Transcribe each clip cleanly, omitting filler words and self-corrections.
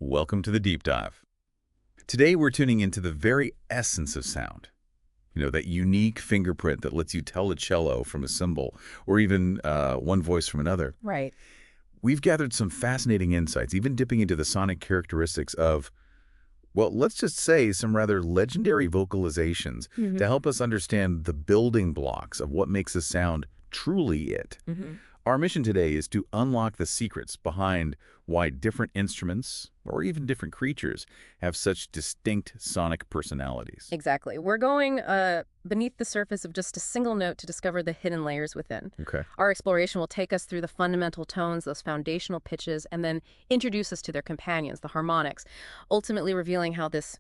Welcome to the Deep Dive. Today we're tuning into the very essence of sound. That unique fingerprint that lets you tell a cello from a cymbal or even one voice from another. Right. We've gathered some fascinating insights, even dipping into the sonic characteristics of, well, let's just say some rather legendary vocalizations Mm-hmm. to help us understand the building blocks of what makes a sound truly it. Mm-hmm. Our mission today is to unlock the secrets behind why different instruments, or even different creatures, have such distinct sonic personalities. Exactly. We're going beneath the surface of just a single note to discover the hidden layers within. Okay. Our exploration will take us through the fundamental tones, those foundational pitches, and then introduce us to their companions, the harmonics, ultimately revealing how this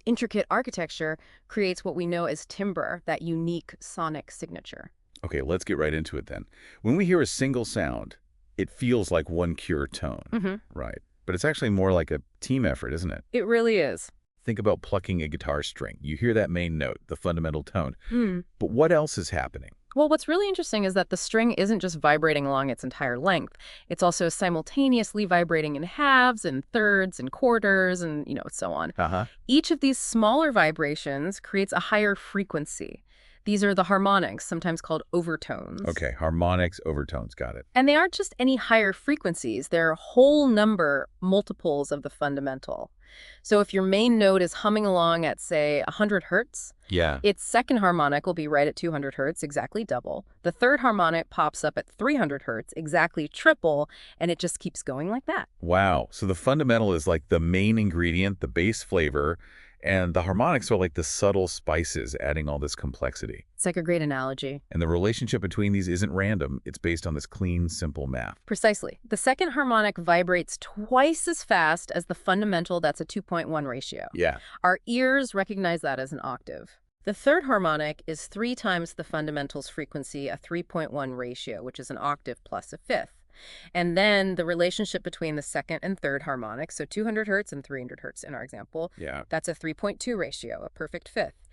intricate architecture creates what we know as timbre, that unique sonic signature. Okay, let's get right into it then. When we hear a single sound, it feels like one pure tone, Mm-hmm. right? But it's actually more like a team effort, isn't it? It really is. Think about plucking a guitar string. You hear that main note, the fundamental tone. Mm. But what else is happening? Well, what's really interesting is that the string isn't just vibrating along its entire length. It's also simultaneously vibrating in halves and thirds and quarters and, so on. Uh-huh. Each of these smaller vibrations creates a higher frequency. These are the harmonics, sometimes called overtones. Okay, harmonics, overtones, got it. And they aren't just any higher frequencies. They're whole number multiples of the fundamental. So if your main note is humming along at, say, 100 hertz, Yeah. its second harmonic will be right at 200 hertz, exactly double. The third harmonic pops up at 300 hertz, exactly triple, and it just keeps going like that. Wow. So the fundamental is like the main ingredient, the base flavor, and the harmonics are like the subtle spices adding all this complexity. It's like a great analogy. And the relationship between these isn't random. It's based on this clean, simple math. Precisely. The second harmonic vibrates twice as fast as the fundamental. That's a 2.1 ratio. Yeah. Our ears recognize that as an octave. The third harmonic is 3 times the fundamental's frequency, a 3.1 ratio, which is an octave plus a fifth. And then the relationship between the second and third harmonics, so 200 hertz and 300 hertz in our example, Yeah. that's a 3.2 ratio, a perfect fifth.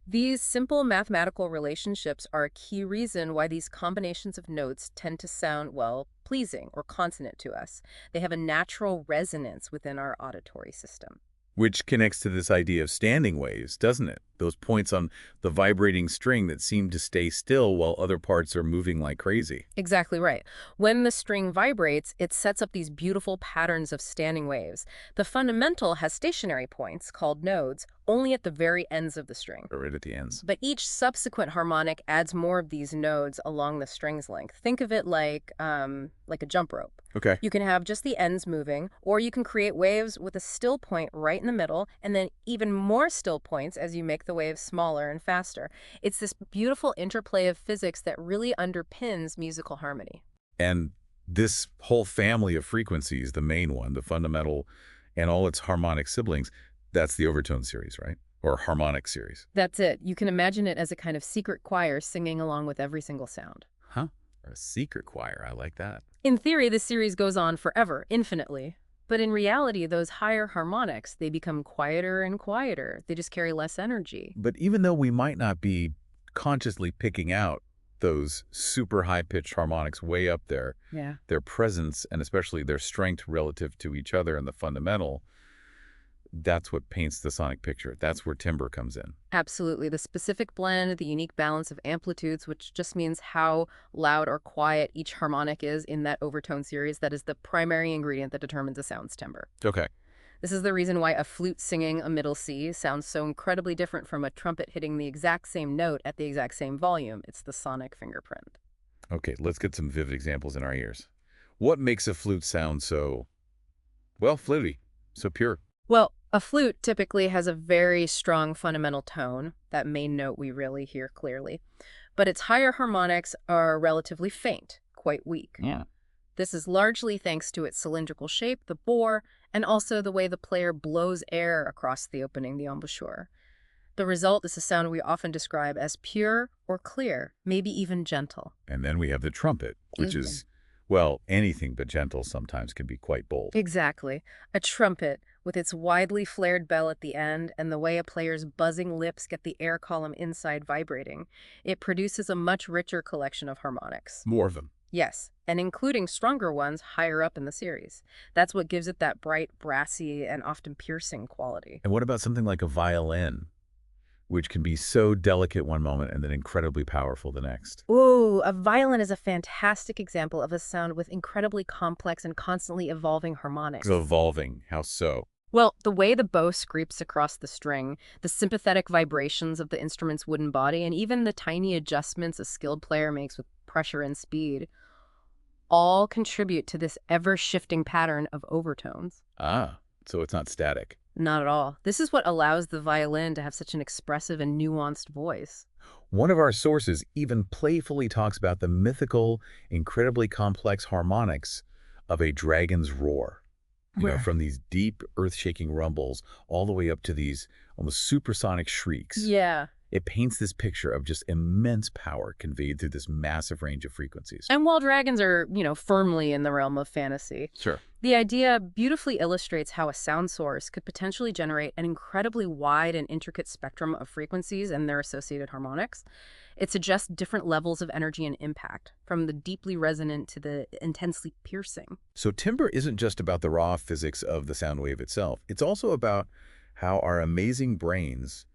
These simple mathematical relationships are a key reason why these combinations of notes tend to sound, well, pleasing or consonant to us. They have a natural resonance within our auditory system. Which connects to this idea of standing waves, doesn't it? Those points on the vibrating string that seem to stay still while other parts are moving like crazy. Exactly right. When the string vibrates, it sets up these beautiful patterns of standing waves. The fundamental has stationary points, called nodes, only at the very ends of the string. Right at the ends. But each subsequent harmonic adds more of these nodes along the string's length. Think of it like a jump rope. Okay. You can have just the ends moving, or you can create waves with a still point right in the middle, and then even more still points as you make the waves smaller and faster. It's this beautiful interplay of physics that really underpins musical harmony. And this whole family of frequencies, the main one, the fundamental, and all its harmonic siblings, that's the overtone series, right? Or harmonic series. That's it. You can imagine it as a kind of secret choir singing along with every single sound. Huh? Or a secret choir. I like that. In theory, this series goes on forever, infinitely. But in reality, those higher harmonics, they become quieter and quieter. They just carry less energy. But even though we might not be consciously picking out those super high-pitched harmonics way up there, Yeah. their presence and especially their strength relative to each other and the fundamental, that's what paints the sonic picture. That's where timbre comes in. Absolutely. The specific blend, the unique balance of amplitudes, which just means how loud or quiet each harmonic is in that overtone series, that is the primary ingredient that determines a sound's timbre. Okay. This is the reason why a flute singing a middle C sounds so incredibly different from a trumpet hitting the exact same note at the exact same volume. It's the sonic fingerprint. Okay, let's get some vivid examples in our ears. What makes a flute sound so, well, fluty, so pure? Well, a flute typically has a very strong fundamental tone, that main note we really hear clearly, but its higher harmonics are relatively faint, quite weak. Yeah. This is largely thanks to its cylindrical shape, the bore, and also the way the player blows air across the opening, the embouchure. The result is a sound we often describe as pure or clear, maybe even gentle. And then we have the trumpet, which is, well, anything but gentle sometimes can be quite bold. Exactly. A trumpet, with its widely flared bell at the end and the way a player's buzzing lips get the air column inside vibrating, it produces a much richer collection of harmonics. More of them. Yes, and including stronger ones higher up in the series. That's what gives it that bright, brassy, and often piercing quality. And what about something like a violin, which can be so delicate one moment and then incredibly powerful the next? Ooh, a violin is a fantastic example of a sound with incredibly complex and constantly evolving harmonics. Evolving. How so? Well, the way the bow scrapes across the string, the sympathetic vibrations of the instrument's wooden body, and even the tiny adjustments a skilled player makes with pressure and speed all contribute to this ever-shifting pattern of overtones. Ah, so it's not static. Not at all. This is what allows the violin to have such an expressive and nuanced voice. One of our sources even playfully talks about the mythical, incredibly complex harmonics of a dragon's roar. Where? From these deep, earth-shaking rumbles all the way up to these almost supersonic shrieks. Yeah. It paints this picture of just immense power conveyed through this massive range of frequencies. And while dragons are, firmly in the realm of fantasy, Sure. the idea beautifully illustrates how a sound source could potentially generate an incredibly wide and intricate spectrum of frequencies and their associated harmonics. It suggests different levels of energy and impact, from the deeply resonant to the intensely piercing. So timbre isn't just about the raw physics of the sound wave itself. It's also about how our amazing brains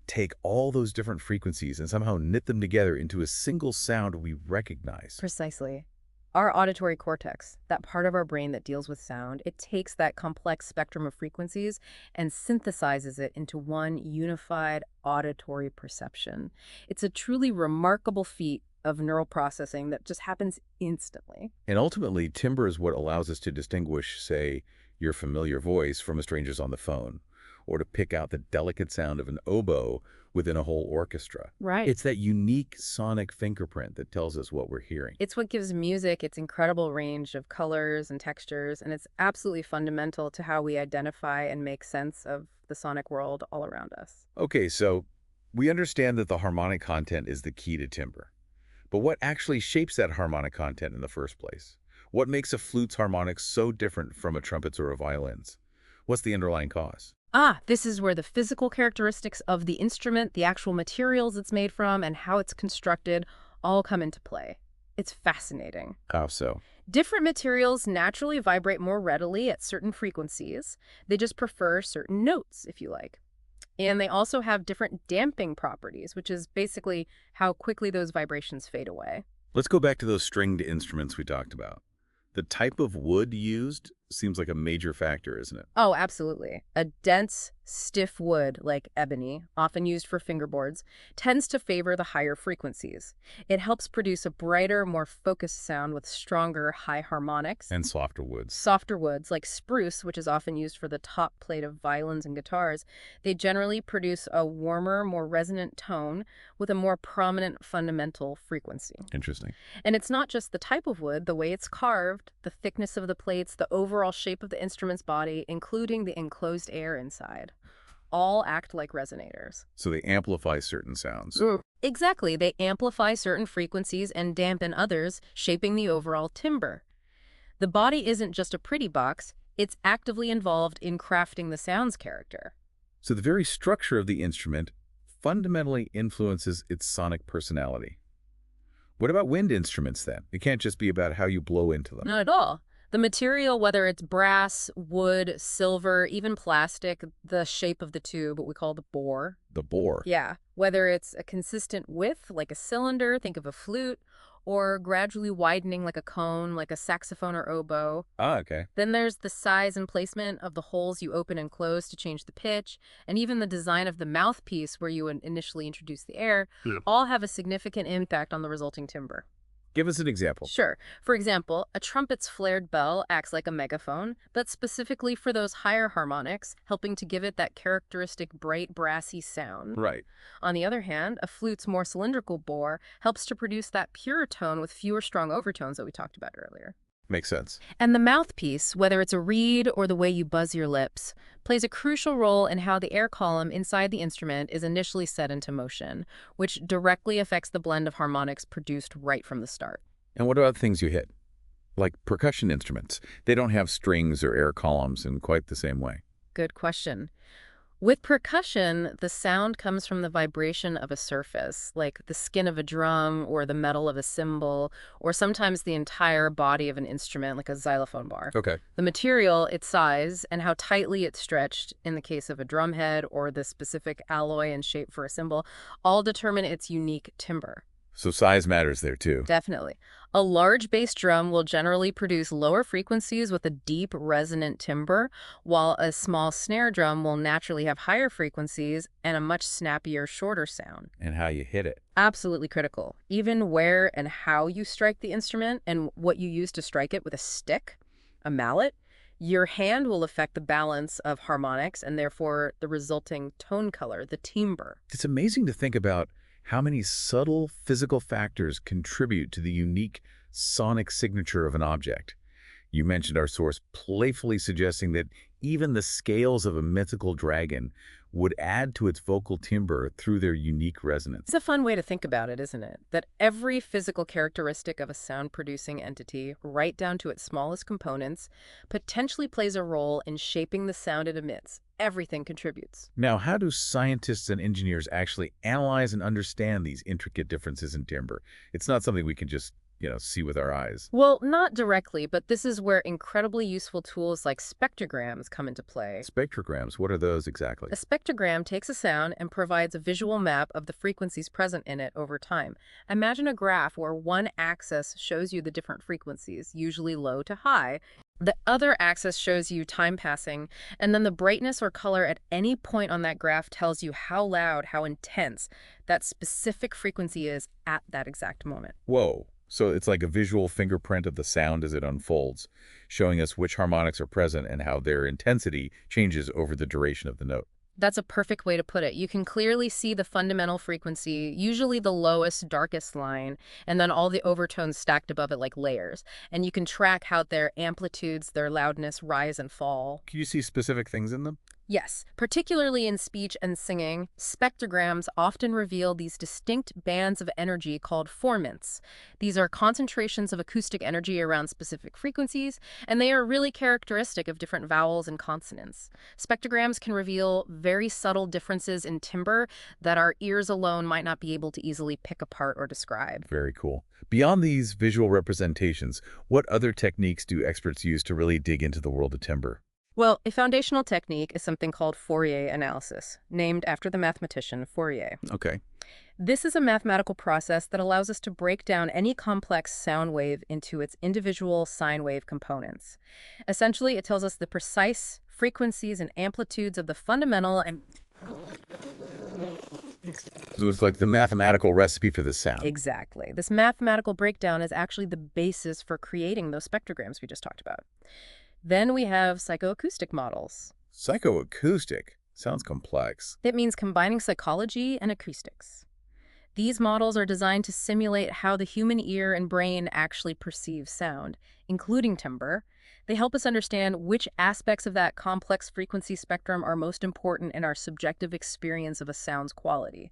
take all those different frequencies and somehow knit them together into a single sound we recognize. Precisely. Our auditory cortex, that part of our brain that deals with sound, it takes that complex spectrum of frequencies and synthesizes it into one unified auditory perception. It's a truly remarkable feat of neural processing that just happens instantly. And ultimately, timbre is what allows us to distinguish, say, your familiar voice from a stranger's on the phone, or to pick out the delicate sound of an oboe within a whole orchestra. Right. It's that unique sonic fingerprint that tells us what we're hearing. It's what gives music its incredible range of colors and textures, and it's absolutely fundamental to how we identify and make sense of the sonic world all around us. Okay, so we understand that the harmonic content is the key to timbre. But what actually shapes that harmonic content in the first place? What makes a flute's harmonics so different from a trumpet's or a violin's? What's the underlying cause? This is where the physical characteristics of the instrument, the actual materials it's made from, and how it's constructed all come into play. It's fascinating. How so? Different materials naturally vibrate more readily at certain frequencies. They just prefer certain notes, if you like. And they also have different damping properties, which is basically how quickly those vibrations fade away. Let's go back to those stringed instruments we talked about. The type of wood used seems like a major factor, isn't it? Oh, absolutely. A dense, stiff wood, like ebony, often used for fingerboards, tends to favor the higher frequencies. It helps produce a brighter, more focused sound with stronger, high harmonics. And softer woods. Softer woods, like spruce, which is often used for the top plate of violins and guitars, they generally produce a warmer, more resonant tone with a more prominent fundamental frequency. Interesting. And it's not just the type of wood, the way it's carved, the thickness of the plates, the overall shape of the instrument's body, including the enclosed air inside, all act like resonators. So they amplify certain sounds. Exactly. They amplify certain frequencies and dampen others, shaping the overall timbre. The body isn't just a pretty box, it's actively involved in crafting the sound's character. So the very structure of the instrument fundamentally influences its sonic personality. What about wind instruments then? It can't just be about how you blow into them. Not at all. The material, whether it's brass, wood, silver, even plastic, the shape of the tube, what we call the bore. The bore. Yeah, whether it's a consistent width, like a cylinder, think of a flute, or gradually widening like a cone, like a saxophone or oboe. Okay. Then there's the size and placement of the holes you open and close to change the pitch, and even the design of the mouthpiece where you would initially introduce the air, all have a significant impact on the resulting timbre. Give us an example. Sure. For example, a trumpet's flared bell acts like a megaphone, but specifically for those higher harmonics, helping to give it that characteristic bright, brassy sound. Right. On the other hand, a flute's more cylindrical bore helps to produce that pure tone with fewer strong overtones that we talked about earlier. Makes sense. And the mouthpiece, whether it's a reed or the way you buzz your lips, plays a crucial role in how the air column inside the instrument is initially set into motion, which directly affects the blend of harmonics produced right from the start. And what about things you hit? Like percussion instruments. They don't have strings or air columns in quite the same way. Good question. With percussion, the sound comes from the vibration of a surface, like the skin of a drum or the metal of a cymbal, or sometimes the entire body of an instrument, like a xylophone bar. Okay. The material, its size, and how tightly it's stretched in the case of a drum head or the specific alloy and shape for a cymbal, all determine its unique timbre. So size matters there too. Definitely. A large bass drum will generally produce lower frequencies with a deep, resonant timbre, while a small snare drum will naturally have higher frequencies and a much snappier, shorter sound. And how you hit it. Absolutely critical. Even where and how you strike the instrument and what you use to strike it with a stick, a mallet, your hand will affect the balance of harmonics and therefore the resulting tone color, the timbre. It's amazing to think about how many subtle physical factors contribute to the unique sonic signature of an object. You mentioned our source playfully suggesting that even the scales of a mythical dragon would add to its vocal timbre through their unique resonance. It's a fun way to think about it, isn't it? That every physical characteristic of a sound-producing entity, right down to its smallest components, potentially plays a role in shaping the sound it emits. Everything contributes. Now, how do scientists and engineers actually analyze and understand these intricate differences in timbre? It's not something we can just, see with our eyes. Well, not directly, but this is where incredibly useful tools like spectrograms come into play. Spectrograms, what are those exactly? A spectrogram takes a sound and provides a visual map of the frequencies present in it over time. Imagine a graph where one axis shows you the different frequencies, usually low to high. The other axis shows you time passing, and then the brightness or color at any point on that graph tells you how loud, how intense that specific frequency is at that exact moment. Whoa. So it's like a visual fingerprint of the sound as it unfolds, showing us which harmonics are present and how their intensity changes over the duration of the note. That's a perfect way to put it. You can clearly see the fundamental frequency, usually the lowest, darkest line, and then all the overtones stacked above it like layers. And you can track how their amplitudes, their loudness rise and fall. Can you see specific things in them? Yes, particularly in speech and singing, spectrograms often reveal these distinct bands of energy called formants. These are concentrations of acoustic energy around specific frequencies, and they are really characteristic of different vowels and consonants. Spectrograms can reveal very subtle differences in timbre that our ears alone might not be able to easily pick apart or describe. Very cool. Beyond these visual representations, what other techniques do experts use to really dig into the world of timbre? Well, a foundational technique is something called Fourier analysis, named after the mathematician Fourier. Okay. This is a mathematical process that allows us to break down any complex sound wave into its individual sine wave components. Essentially, it tells us the precise frequencies and amplitudes of the fundamental and So it's like the mathematical recipe for the sound. exactly. This mathematical breakdown is actually the basis for creating those spectrograms we just talked about. Then we have psychoacoustic models. Psychoacoustic sounds complex. It means combining psychology and acoustics. These models are designed to simulate how the human ear and brain actually perceive sound, including timbre. They help us understand which aspects of that complex frequency spectrum are most important in our subjective experience of a sound's quality.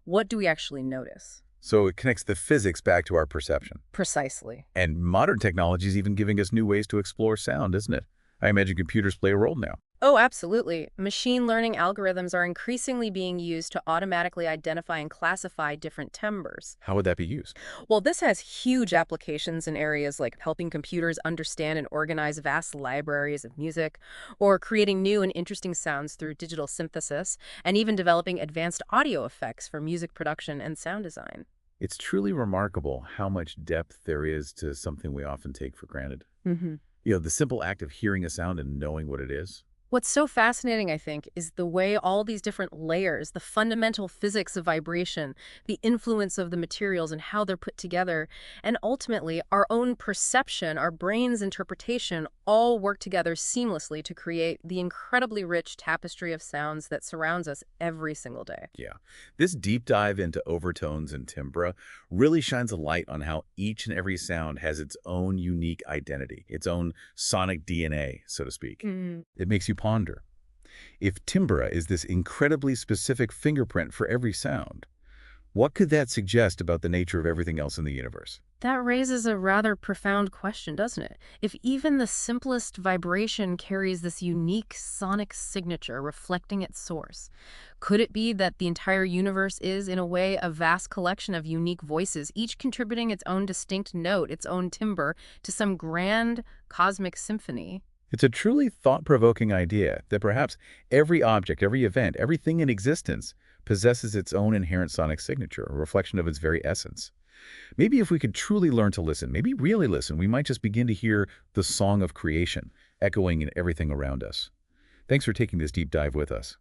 What do we actually notice? So it connects the physics back to our perception. Precisely. And modern technology is even giving us new ways to explore sound, isn't it? I imagine computers play a role now. Oh, absolutely. Machine learning algorithms are increasingly being used to automatically identify and classify different timbres. How would that be used? Well, this has huge applications in areas like helping computers understand and organize vast libraries of music, or creating new and interesting sounds through digital synthesis, and even developing advanced audio effects for music production and sound design. It's truly remarkable how much depth there is to something we often take for granted. Mm-hmm. The simple act of hearing a sound and knowing what it is. What's so fascinating, I think, is the way all these different layers, the fundamental physics of vibration, the influence of the materials and how they're put together, and ultimately our own perception, our brain's interpretation, all work together seamlessly to create the incredibly rich tapestry of sounds that surrounds us every single day. Yeah. This deep dive into overtones and timbre really shines a light on how each and every sound has its own unique identity, its own sonic DNA, so to speak. It makes you ponder. If timbre is this incredibly specific fingerprint for every sound, What could that suggest about the nature of everything else in the universe? That raises a rather profound question, doesn't it? If even the simplest vibration carries this unique sonic signature reflecting its source, could it be that the entire universe is, in a way, a vast collection of unique voices, each contributing its own distinct note, its own timbre, to some grand cosmic symphony? It's a truly thought-provoking idea that perhaps every object, every event, everything in existence possesses its own inherent sonic signature, a reflection of its very essence. Maybe if we could truly learn to listen, maybe really listen, we might just begin to hear the song of creation echoing in everything around us. Thanks for taking this deep dive with us.